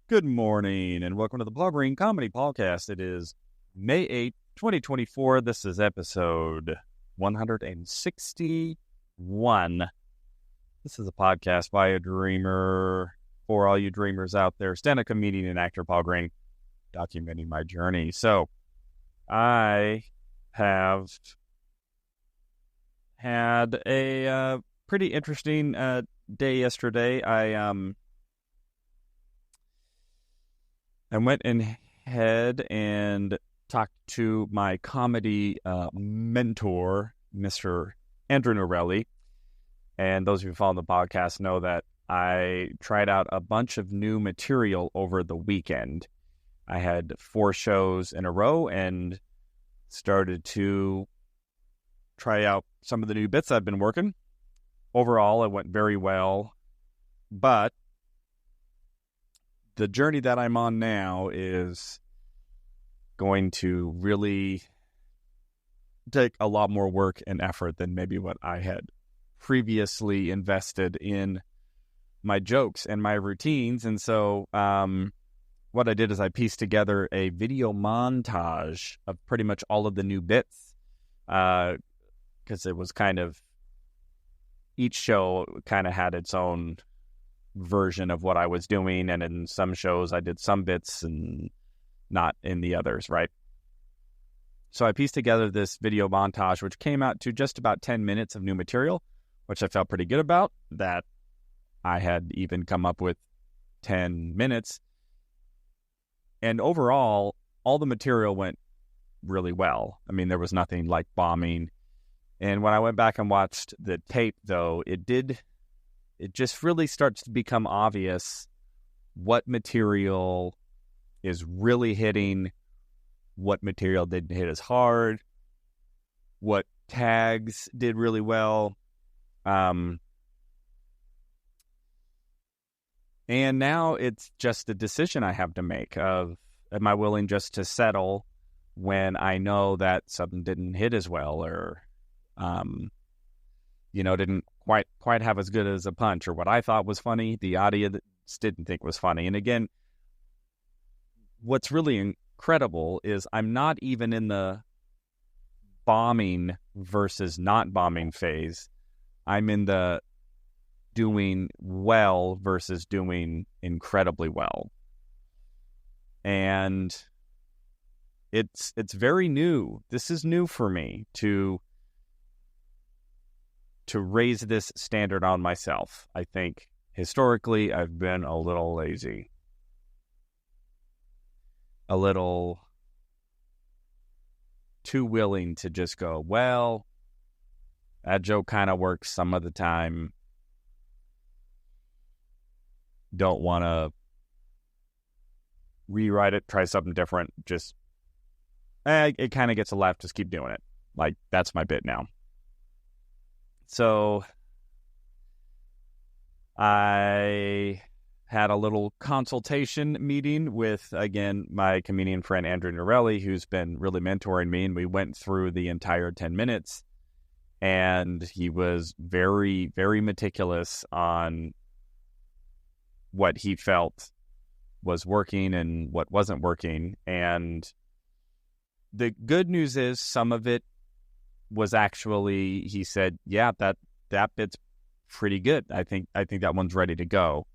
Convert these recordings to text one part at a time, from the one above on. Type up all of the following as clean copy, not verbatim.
Good morning, and welcome to the Blog Green Comedy PaulCast. It is May 8th, 2024. This is episode 161. This is a podcast by a dreamer, for all you dreamers out there, stand-up comedian and actor Paul Green, documenting my journey. So, I have had a pretty interesting day yesterday. I went ahead and talked to my comedy mentor, Mr. Andrew Norelli. And those of you who follow the podcast know that I tried out a bunch of new material over the weekend. I had 4 shows in a row and started to try out some of the new bits I've been working. Overall, it went very well, but the journey that I'm on now is going to really take a lot more work and effort than maybe what I had previously invested in my jokes and my routines. And so what I did is I pieced together a video montage of pretty much all of the new bits, because it was kind of, each show kind of had its own version of what I was doing, and in some shows I did some bits and not in the others, right? So I pieced together this video montage, which came out to just about 10 minutes of new material, which I felt pretty good about, that I had even come up with 10 minutes. And overall, all the material went really well. I mean, there was nothing like bombing. And when I went back and watched the tape, though, it just really starts to become obvious what material is really hitting, what material didn't hit as hard, what tags did really well. And now it's just a decision I have to make of, am I willing just to settle when I know that something didn't hit as well, or didn't quite have as good as a punch, or what I thought was funny, the audience didn't think was funny. And again, what's really incredible is I'm not even in the bombing versus not bombing phase. I'm in the doing well versus doing incredibly well. And it's very new. This is new for me to raise this standard on myself. I think historically I've been a little lazy, a little too willing to just go, well, that joke kind of works some of the time. Don't want to rewrite it, try something different. Just, it kind of gets a laugh, just keep doing it. Like, that's my bit now. So I had a little consultation meeting with, again, my comedian friend Andrew Norelli, who's been really mentoring me, and we went through the entire 10 minutes, and he was very, very meticulous on what he felt was working and what wasn't working. And the good news is some of it was actually, he said, yeah, that bit's pretty good. I think that one's ready to go.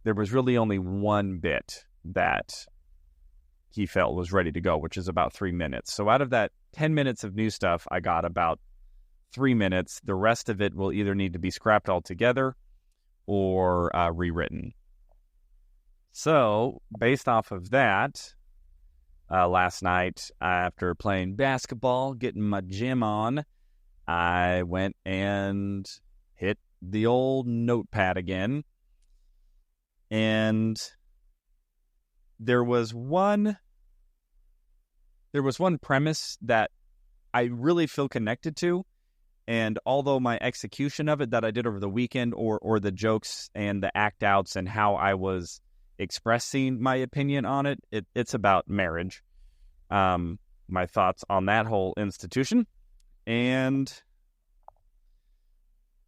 There was really only one bit that he felt was ready to go, which is about 3 minutes. So out of that 10 minutes of new stuff, I got about 3 minutes. The rest of it will either need to be scrapped altogether or rewritten. So based off of that, last night, after playing basketball, getting my gym on, I went and hit the old notepad again. And there was one premise that I really feel connected to. And although my execution of it that I did over the weekend, or the jokes and the act outs and how I was expressing my opinion on it, it's about marriage. My thoughts on that whole institution. And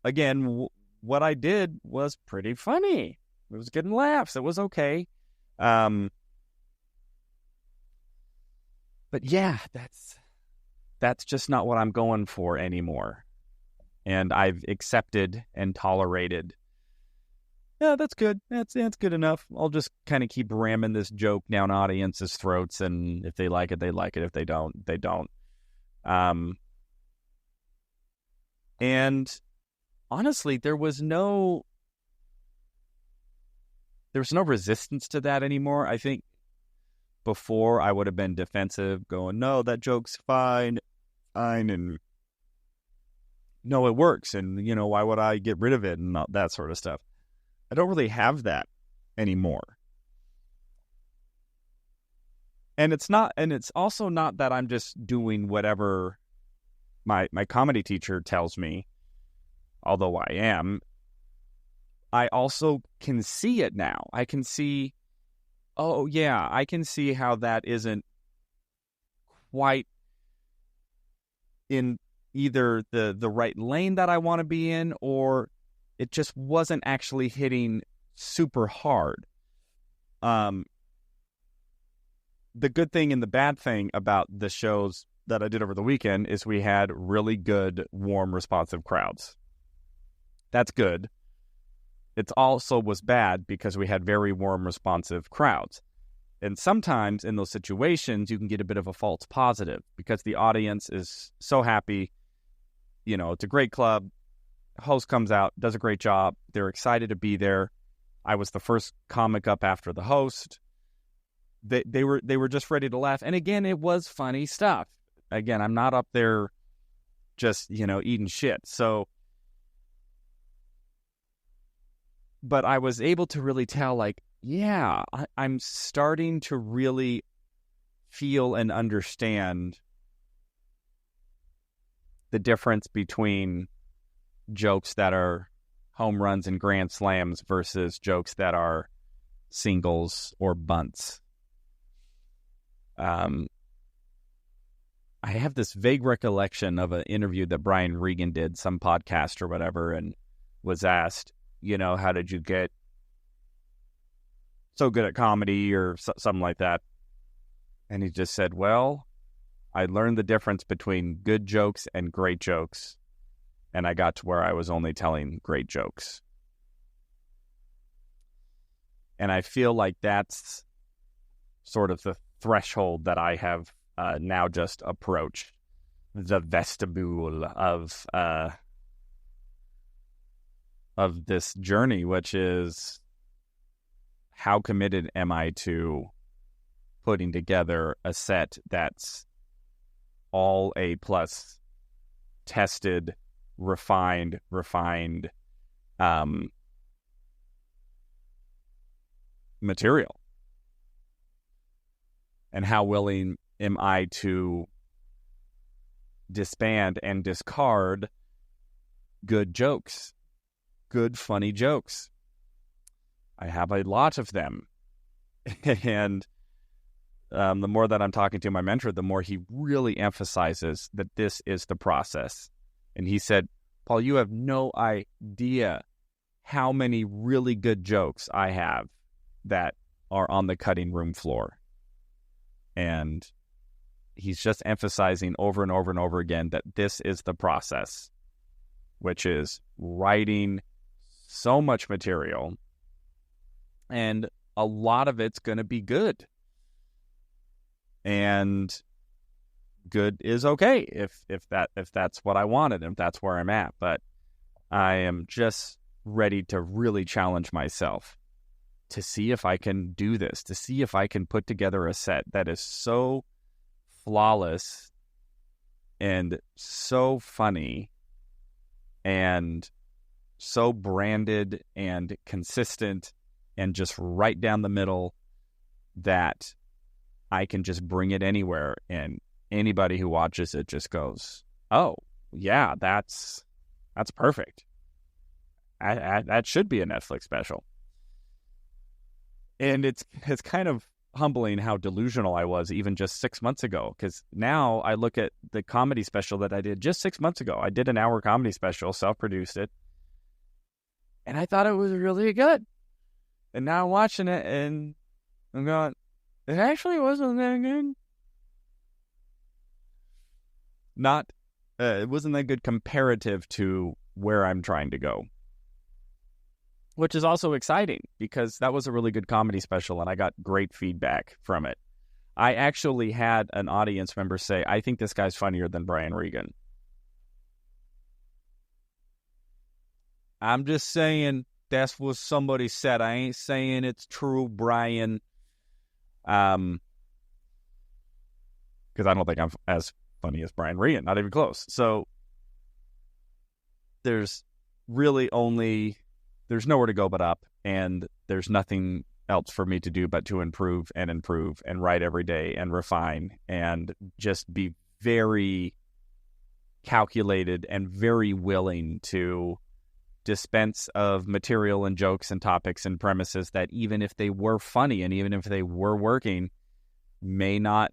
again, what I did was pretty funny. It was getting laughs. It was okay. But yeah, that's just not what I'm going for anymore. And I've accepted and tolerated. Yeah, that's good. That's good enough. I'll just kind of keep ramming this joke down audiences' throats, and if they like it, they like it. If they don't, they don't. And honestly, there was no resistance to that anymore. I think before I would have been defensive, going, "No, that joke's fine, and no, it works, and why would I get rid of it?" and that sort of stuff. I don't really have that anymore. And it's also not that I'm just doing whatever my comedy teacher tells me, although I am. I also can see it now. I can see, oh yeah, I can see how that isn't quite in either the right lane that I want to be in, or it just wasn't actually hitting super hard. The good thing and the bad thing about the shows that I did over the weekend is we had really good, warm, responsive crowds. That's good. It also was bad because we had very warm, responsive crowds. And sometimes in those situations, you can get a bit of a false positive because the audience is so happy. It's a great club. Host comes out, does a great job. They're excited to be there. I was the first comic up after the host. They were just ready to laugh. And again, it was funny stuff. Again, I'm not up there just, eating shit. So, but I was able to really tell, yeah, I'm starting to really feel and understand the difference between jokes that are home runs and grand slams versus jokes that are singles or bunts. I have this vague recollection of an interview that Brian Regan did, some podcast or whatever, and was asked, how did you get so good at comedy or something like that? And he just said, well, I learned the difference between good jokes and great jokes. And I got to where I was only telling great jokes. And I feel like that's sort of the threshold that I have now just approached. The vestibule of this journey, which is how committed am I to putting together a set that's all A+, tested, refined material, and how willing am I to disband and discard good jokes, good funny jokes. I have a lot of them, and the more that I'm talking to my mentor, the more he really emphasizes that this is the process. And he said, Paul, you have no idea how many really good jokes I have that are on the cutting room floor. And he's just emphasizing over and over and over again that this is the process, which is writing so much material, and a lot of it's going to be good. And good is okay if that's what I wanted, if that's where I'm at. But I am just ready to really challenge myself to see if I can do this, to see if I can put together a set that is so flawless and so funny and so branded and consistent and just right down the middle that I can just bring it anywhere, and anybody who watches it just goes, oh, yeah, that's perfect. That should be a Netflix special. And it's kind of humbling how delusional I was even just 6 months ago, because now I look at the comedy special that I did just 6 months ago. I did an hour comedy special, self-produced it, and I thought it was really good. And now I'm watching it, and I'm going, it actually wasn't that good. It wasn't that good comparative to where I'm trying to go. Which is also exciting because that was a really good comedy special and I got great feedback from it. I actually had an audience member say, I think this guy's funnier than Brian Regan. I'm just saying that's what somebody said. I ain't saying it's true, Brian. Because I don't think I'm as funny as Brian Regan. Not even close. So there's really there's nowhere to go but up, and there's nothing else for me to do but to improve and write every day and refine and just be very calculated and very willing to dispense of material and jokes and topics and premises that even if they were funny and even if they were working, may not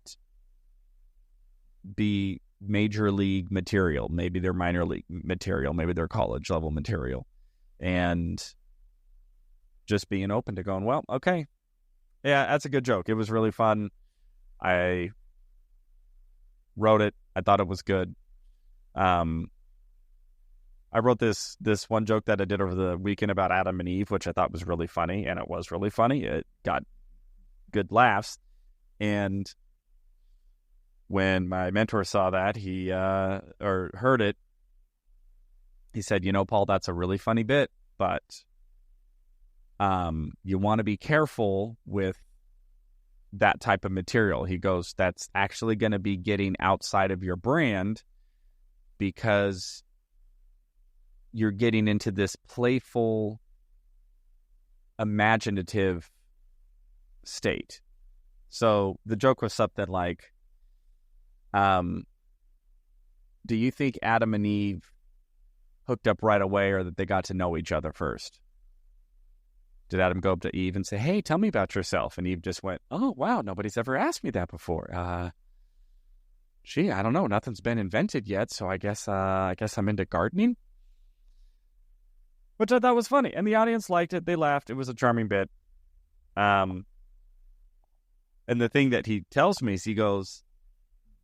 be major league material. Maybe they're minor league material. Maybe they're college level material. And just being open to going, well, okay, yeah, that's a good joke. It was really fun. I wrote it. I thought it was good. I wrote this one joke that I did over the weekend about Adam and Eve, which I thought was really funny, and it was really funny. It got good laughs. And when my mentor saw that, he or heard it, he said, Paul, that's a really funny bit, but you want to be careful with that type of material. He goes, that's actually going to be getting outside of your brand because you're getting into this playful, imaginative state. So the joke was something like, do you think Adam and Eve hooked up right away or that they got to know each other first? Did Adam go up to Eve and say, hey, tell me about yourself? And Eve just went, oh, wow, nobody's ever asked me that before. Gee, I don't know. Nothing's been invented yet, so I guess I'm into gardening. Which I thought was funny. And the audience liked it. They laughed. It was a charming bit. And the thing that he tells me is he goes,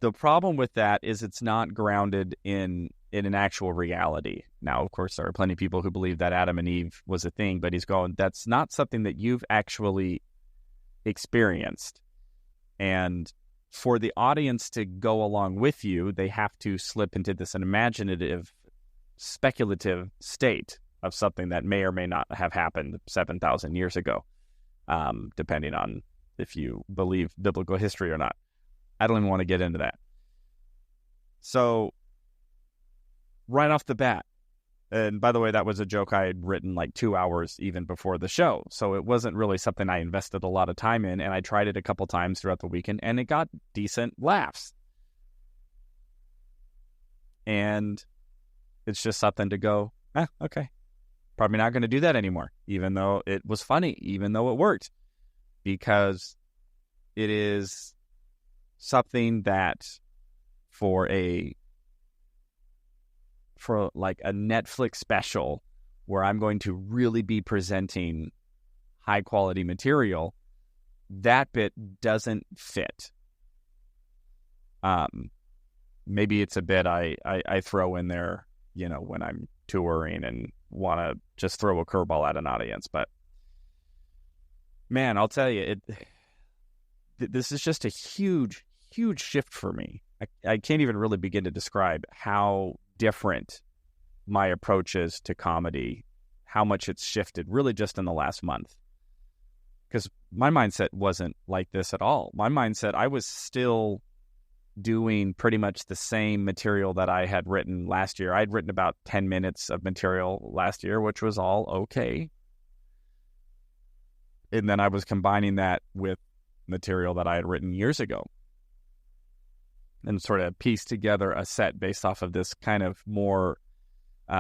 the problem with that is it's not grounded in an actual reality. Now, of course, there are plenty of people who believe that Adam and Eve was a thing, but he's going, that's not something that you've actually experienced. And for the audience to go along with you, they have to slip into this imaginative, speculative state of something that may or may not have happened 7,000 years ago, depending on if you believe biblical history or not. I don't even want to get into that. So, right off the bat, and by the way, that was a joke I had written like 2 hours even before the show. So it wasn't really something I invested a lot of time in, and I tried it a couple times throughout the weekend, and it got decent laughs. And it's just something to go, okay, probably not going to do that anymore, even though it was funny, even though it worked, because it is something that for like a Netflix special where I'm going to really be presenting high quality material, that bit doesn't fit. Maybe it's a bit I throw in there, when I'm touring and want to just throw a curveball at an audience. But man, I'll tell you, this is just a huge, huge shift for me. I can't even really begin to describe how different my approach is to comedy, how much it's shifted really just in the last month. Because my mindset wasn't like this at all. My mindset, I was still doing pretty much the same material that I had written last year. I'd written about 10 minutes of material last year, which was all okay. And then I was combining that with material that I had written years ago and sort of pieced together a set based off of this kind of more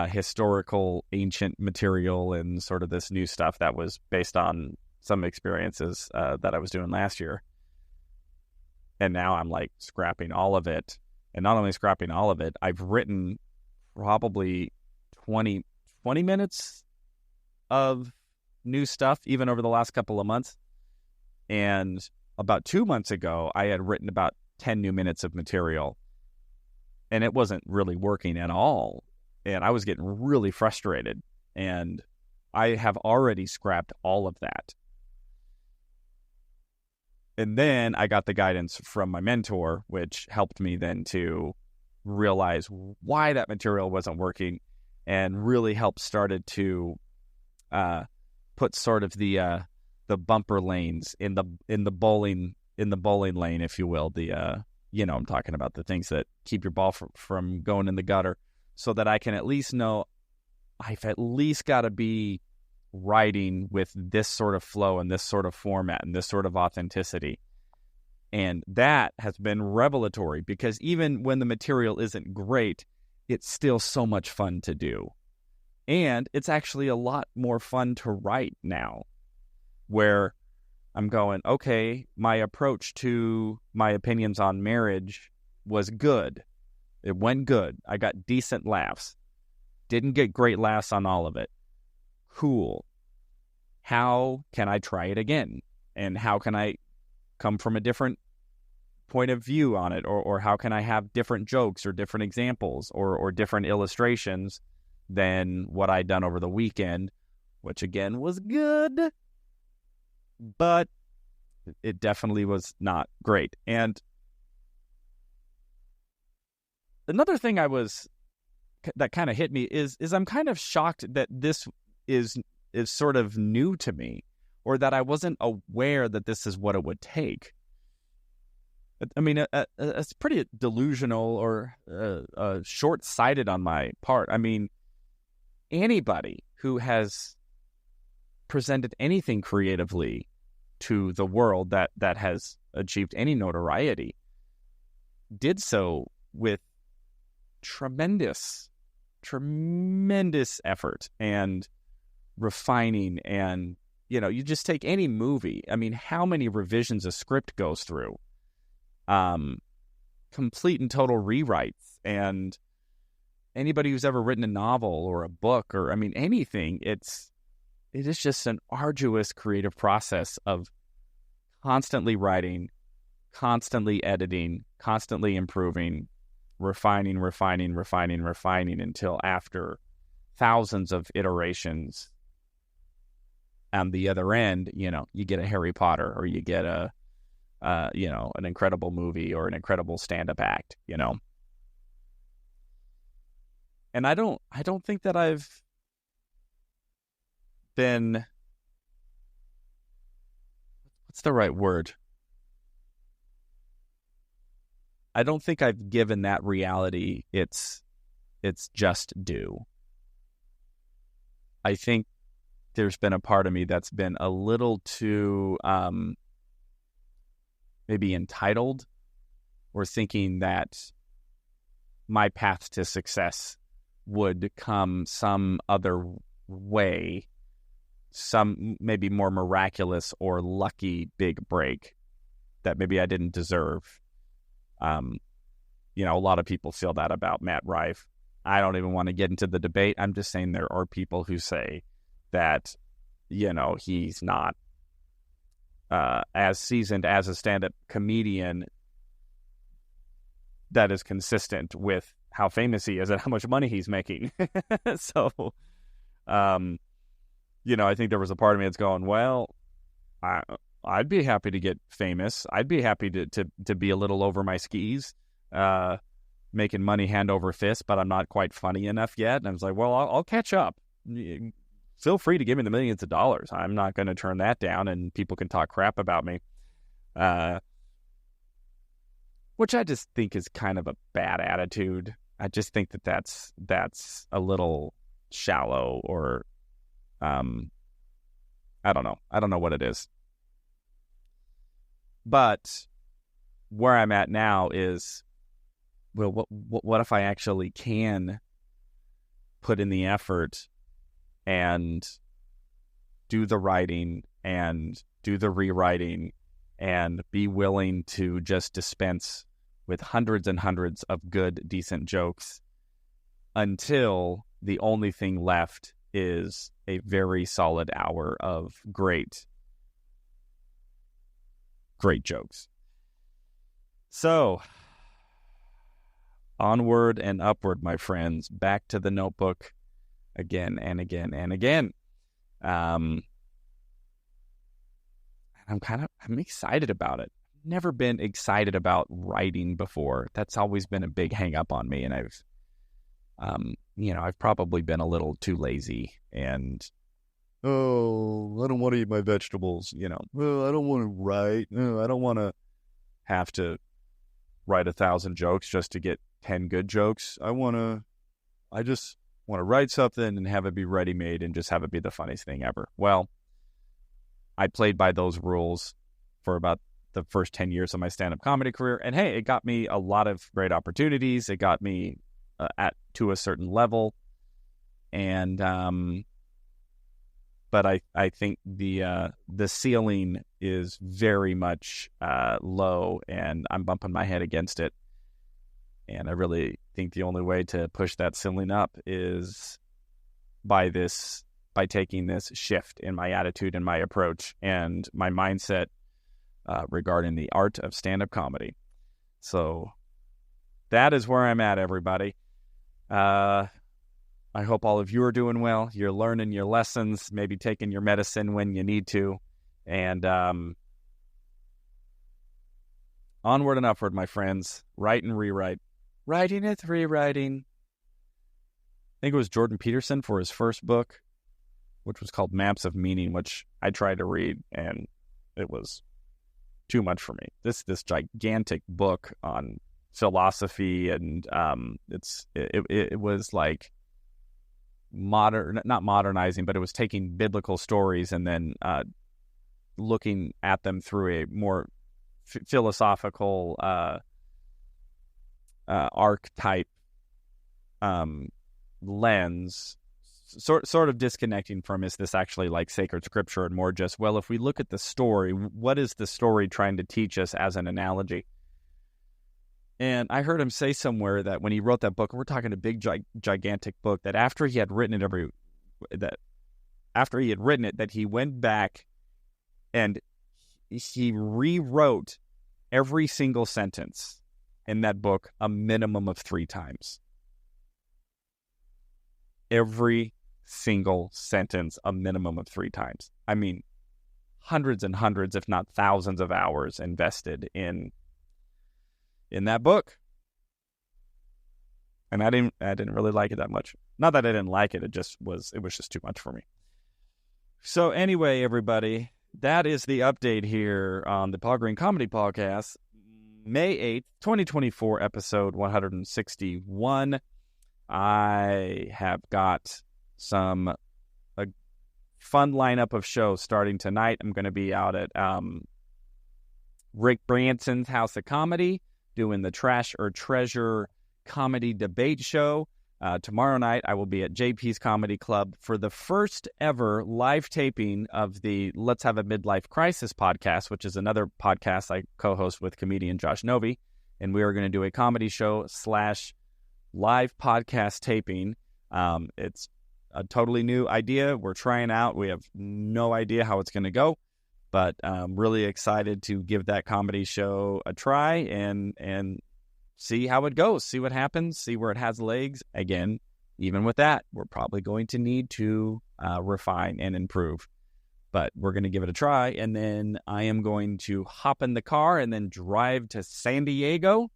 historical, ancient material and sort of this new stuff that was based on some experiences that I was doing last year. And now I'm like scrapping all of it. And not only scrapping all of it, I've written probably 20 minutes of new stuff, even over the last couple of months. And about 2 months ago, I had written about 10 new minutes of material, and it wasn't really working at all. And I was getting really frustrated, and I have already scrapped all of that. And then I got the guidance from my mentor, which helped me then to realize why that material wasn't working, and really helped started to put sort of the bumper lanes in the bowling lane, if you will. I'm talking about the things that keep your ball from going in the gutter, so that I can at least know I've at least got to be writing with this sort of flow and this sort of format and this sort of authenticity. And that has been revelatory, because even when the material isn't great, it's still so much fun to do. And it's actually a lot more fun to write now, where I'm going, okay, my approach to my opinions on marriage was good. It went good. I got decent laughs. Didn't get great laughs on all of it. Cool. How can I try it again? And how can I come from a different point of view on it? Or how can I have different jokes or different examples or different illustrations than what I'd done over the weekend, which again was good, but it definitely was not great. And another thing that kind of hit me is I'm kind of shocked that this is sort of new to me, or that I wasn't aware that this is what it would take. I mean, it's pretty delusional or short-sighted on my part. I mean, anybody who has presented anything creatively to the world that has achieved any notoriety did so with tremendous effort and refining. And, you just take any movie. I mean, how many revisions a script goes through? Complete and total rewrites. And anybody who's ever written a novel or a book or, anything, it is just an arduous creative process of constantly writing, constantly editing, constantly improving, refining until after thousands of iterations, on the other end, you get a Harry Potter, or you get an incredible movie or an incredible stand-up act, And I don't think that I've been, what's the right word? I don't think I've given that reality its just due. I think there's been a part of me that's been a little too maybe entitled, or thinking that my path to success would come some other way, some maybe more miraculous or lucky big break that maybe I didn't deserve. A lot of people feel that about Matt Rife. I don't even want to get into the debate. I'm just saying there are people who say that, he's not as seasoned as a stand-up comedian that is consistent with how famous he is and how much money he's making. So, I think there was a part of me that's going, well, I'd be happy to get famous. I'd be happy to be a little over my skis, making money hand over fist, but I'm not quite funny enough yet. And I was like, well, I'll catch up. Feel free to give me the millions of dollars. I'm not going to turn that down, and people can talk crap about me. Which I just think is kind of a bad attitude. I just think that's a little shallow, or I don't know. I don't know what it is. But where I'm at now is, well, what if I actually can put in the effort and do the writing and do the rewriting and be willing to just dispense with hundreds and hundreds of good, decent jokes until the only thing left is a very solid hour of great great jokes. So, onward and upward, my friends, back to the notebook again and again and again. I'm excited about it. Never been excited about writing before. That's always been a big hang up on me. And I've probably been a little too lazy and, I don't want to eat my vegetables, I don't want to write. I don't want to have to write 1,000 jokes just to get 10 good jokes. I just want to write something and have it be ready-made and just have it be the funniest thing ever. Well, I played by those rules for about the first 10 years of my stand-up comedy career. And hey, it got me a lot of great opportunities. It got me to a certain level. And, but I think the ceiling is very much low, and I'm bumping my head against it. And I really think the only way to push that ceiling up is by taking this shift in my attitude and my approach and my mindset regarding the art of stand-up comedy. So that is where I'm at, everybody. I hope all of you are doing well. You're learning your lessons, maybe taking your medicine when you need to. And onward and upward, my friends. Write and rewrite. Writing is rewriting. I think it was Jordan Peterson for his first book, which was called Maps of Meaning, which I tried to read, and it was too much for me. This gigantic book on philosophy, and it was like not modernizing, but it was taking biblical stories and then looking at them through a more philosophical archetype lens, sort of disconnecting from, is this actually like sacred scripture, and more just, well, if we look at the story, what is the story trying to teach us as an analogy? And I heard him say somewhere that when he wrote that book, and we're talking a big, gigantic book, that after he had written it, that he went back and he rewrote every single sentence in that book a minimum of 3 times. Every single sentence a minimum of 3 times. I mean, hundreds and hundreds, if not thousands of hours invested in that book. And I didn't really like it that much. Not that I didn't like it, it was just too much for me. So anyway, everybody, that is the update here on the Paul Green Comedy Podcast, May 8th, 2024, episode 161. I have got a fun lineup of shows starting tonight. I'm going to be out at Rick Branson's House of Comedy, doing the Trash or Treasure comedy debate show. Tomorrow night, I will be at JP's Comedy Club for the first ever live taping of the Let's Have a Midlife Crisis podcast, which is another podcast I co-host with comedian Josh Novi. And we are going to do a comedy show / live podcast taping. It's a totally new idea. We're trying out. We have no idea how it's going to go, but I'm really excited to give that comedy show a try and see how it goes, see what happens, see where it has legs. Again, even with that, we're probably going to need to refine and improve, but we're going to give it a try. And then I am going to hop in the car and then drive to San Diego.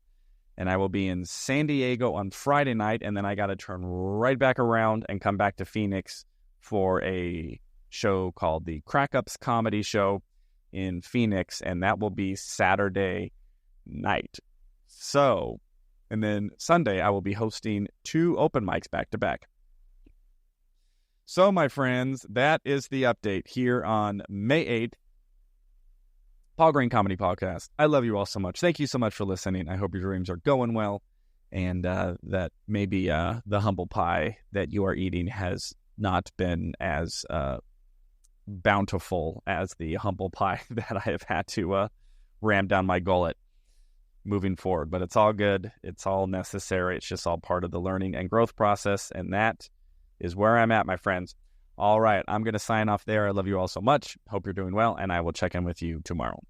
And I will be in San Diego on Friday night, and then I got to turn right back around and come back to Phoenix for a show called the Crack Ups Comedy Show in Phoenix, and that will be Saturday night. So, and then Sunday I will be hosting 2 open mics back to back. So, my friends, that is the update here on May 8th. Paul Green Comedy Podcast. I love you all so much. Thank you so much for listening. I hope your dreams are going well, and that maybe the humble pie that you are eating has not been as bountiful as the humble pie that I have had to ram down my gullet moving forward. But it's all good. It's all necessary. It's just all part of the learning and growth process, and that is where I'm at, my friends. All right, I'm going to sign off there. I love you all so much. Hope you're doing well, and I will check in with you tomorrow.